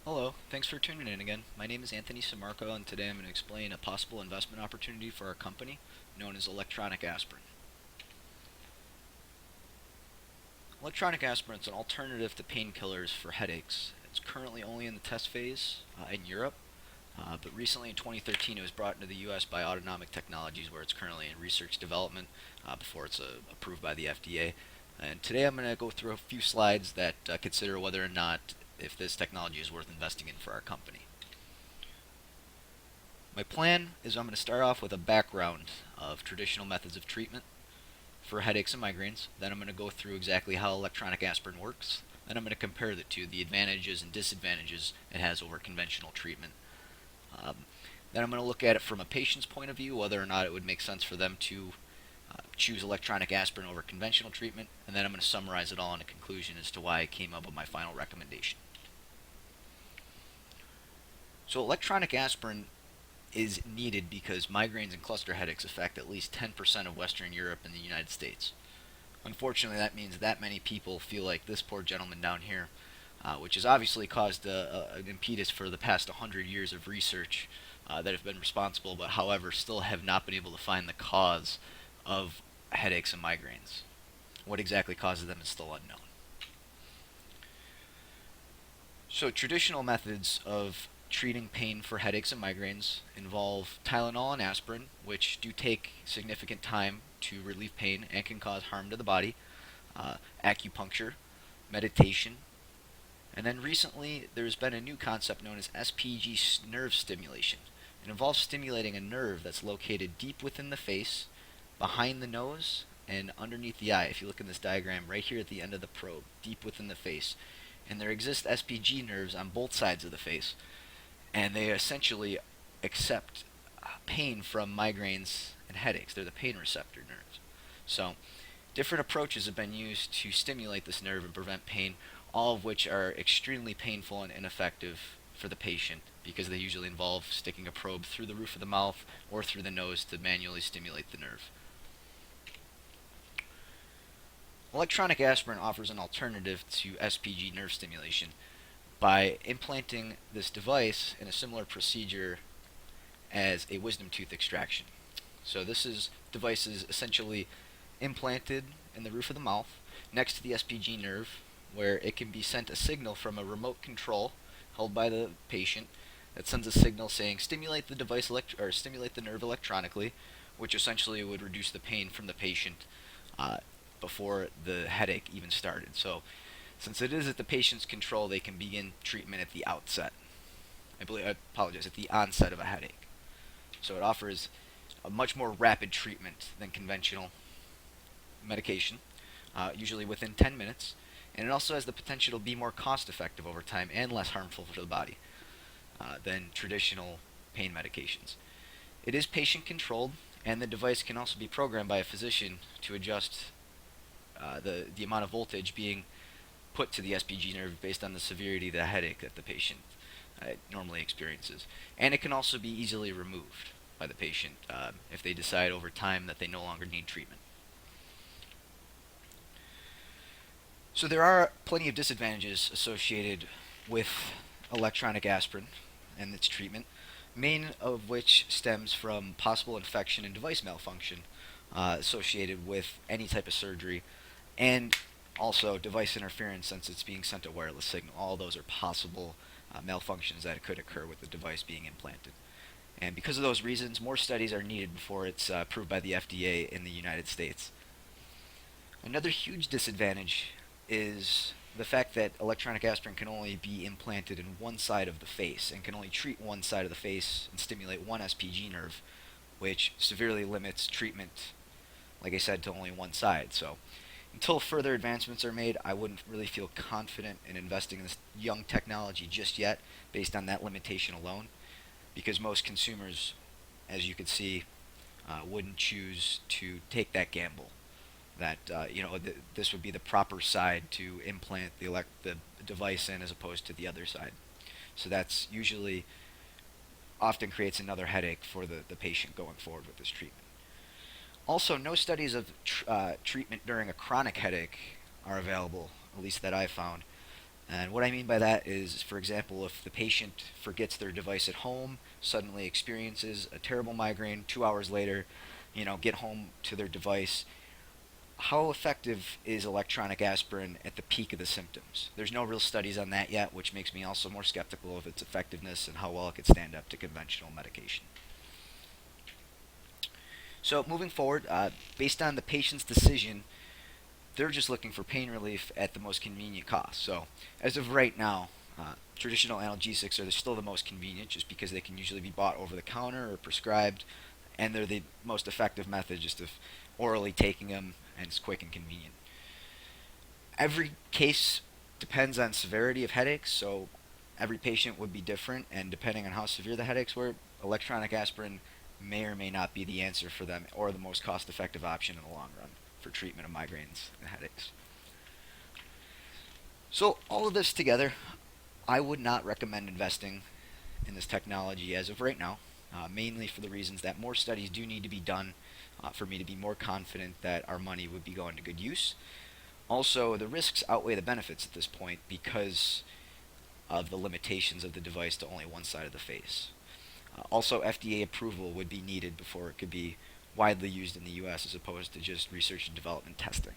Hello, thanks for tuning in again. My name is Anthony Samarco, and today I'm going to explain a possible investment opportunity for our company known as electronic aspirin. Electronic aspirin is an alternative to painkillers for headaches. It's currently only in the test phase in Europe, but recently in 2013 it was brought into the US by Autonomic Technologies, where it's currently in research development before it's approved by the FDA. And today I'm going to go through a few slides that consider whether or not if this technology is worth investing in for our company. My plan is I'm going to start off with a background of traditional methods of treatment for headaches and migraines. Then I'm going to go through exactly how electronic aspirin works. Then I'm going to compare the two, the advantages and disadvantages it has over conventional treatment. Um, then I'm going to look at it from a patient's point of view, whether or not it would make sense for them to choose electronic aspirin over conventional treatment. And then I'm going to summarize it all in a conclusion as to why I came up with my final recommendation. So electronic aspirin is needed because migraines and cluster headaches affect at least 10% of Western Europe and the United States. Unfortunately, that means that many people feel like this poor gentleman down here, which has obviously caused an impetus for the past 100 years of research that have been responsible, but however, still have not been able to find the cause of headaches and migraines. What exactly causes them is still unknown. So, traditional methods of treating pain for headaches and migraines involve Tylenol and aspirin, which do take significant time to relieve pain and can cause harm to the body, acupuncture, meditation, and then recently there's been a new concept known as SPG nerve stimulation. It involves stimulating a nerve that's located deep within the face, behind the nose, and underneath the eye. If you look in this diagram right here at the end of the probe, deep within the face. And there exist SPG nerves on both sides of the face, and they essentially accept pain from migraines and headaches. They're the pain receptor nerves. So, different approaches have been used to stimulate this nerve and prevent pain, all of which are extremely painful and ineffective for the patient because they usually involve sticking a probe through the roof of the mouth or through the nose to manually stimulate the nerve. Electronic aspirin offers an alternative to SPG nerve stimulation by implanting this device in a similar procedure as a wisdom tooth extraction. So this device is essentially implanted in the roof of the mouth next to the SPG nerve, where it can be sent a signal from a remote control held by the patient that sends a signal saying stimulate the device or stimulate the nerve electronically, which essentially would reduce the pain from the patient uh, before the headache even started. So since it is at the patient's control, they can begin treatment at the outset. I apologize, at the onset of a headache. So it offers a much more rapid treatment than conventional medication, usually within 10 minutes, and it also has the potential to be more cost effective over time and less harmful to the body than traditional pain medications. It is patient controlled, and the device can also be programmed by a physician to adjust the amount of voltage being put to the SPG nerve based on the severity of the headache that the patient normally experiences. And it can also be easily removed by the patient if they decide over time that they no longer need treatment. So there are plenty of disadvantages associated with electronic aspirin and its treatment, main of which stems from possible infection and device malfunction associated with any type of surgery, and also device interference since it's being sent a wireless signal. All those are possible malfunctions that could occur with the device being implanted. And because of those reasons, more studies are needed before it's approved by the FDA in the United States. Another huge disadvantage is the fact that electronic aspirin can only be implanted in one side of the face and can only treat one side of the face and stimulate one SPG nerve, which severely limits treatment, like I said, to only one side. So until further advancements are made, I wouldn't really feel confident in investing in this young technology just yet based on that limitation alone, because most consumers, as you can see, wouldn't choose to take that gamble. That this would be the proper side to implant the device in as opposed to the other side. So that's usually often creates another headache for the patient going forward with this treatment. Also, no studies of treatment during a chronic headache are available, at least that I've found. And what I mean by that is, for example, if the patient forgets their device at home, suddenly experiences a terrible migraine, 2 hours later, get home to their device, how effective is electronic aspirin at the peak of the symptoms? There's no real studies on that yet, which makes me also more skeptical of its effectiveness and how well it could stand up to conventional medication. So moving forward, based on the patient's decision, they're just looking for pain relief at the most convenient cost. So as of right now, traditional analgesics are still the most convenient just because they can usually be bought over the counter or prescribed, and they're the most effective method just of orally taking them, and it's quick and convenient. Every case depends on severity of headaches, so every patient would be different, and depending on how severe the headaches were, electronic aspirin may or may not be the answer for them or the most cost effective option in the long run for treatment of migraines and headaches. So, all of this together, I would not recommend investing in this technology as of right now, mainly for the reasons that more studies do need to be done for me to be more confident that our money would be going to good use. Also, the risks outweigh the benefits at this point because of the limitations of the device to only one side of the face. Also, FDA approval would be needed before it could be widely used in the US as opposed to just research and development testing.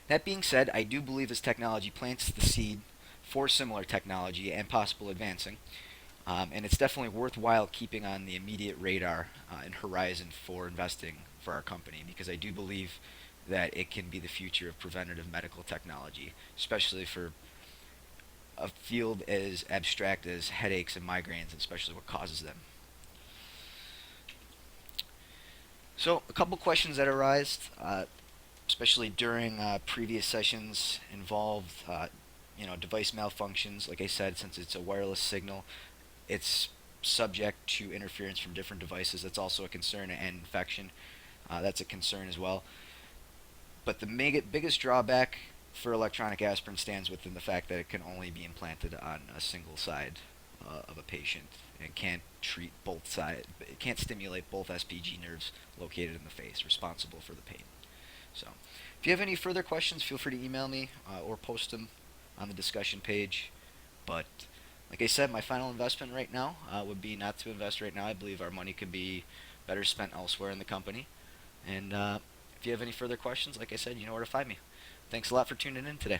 That being said, I do believe this technology plants the seed for similar technology and possible advancing, and it's definitely worthwhile keeping on the immediate radar and horizon for investing for our company because I do believe that it can be the future of preventative medical technology, especially for a field as abstract as headaches and migraines, and especially what causes them. So, a couple questions that arise, especially during previous sessions, involved device malfunctions. Like I said, since it's a wireless signal, it's subject to interference from different devices. That's also a concern, and infection. That's a concern as well. But the biggest drawback for electronic aspirin stands within the fact that it can only be implanted on a single side of a patient and can't treat both sides. It can't stimulate both SPG nerves located in the face, responsible for the pain. So, if you have any further questions, feel free to email me or post them on the discussion page. But like I said, my final investment right now would be not to invest right now. I believe our money could be better spent elsewhere in the company. And if you have any further questions, like I said, you know where to find me. Thanks a lot for tuning in today.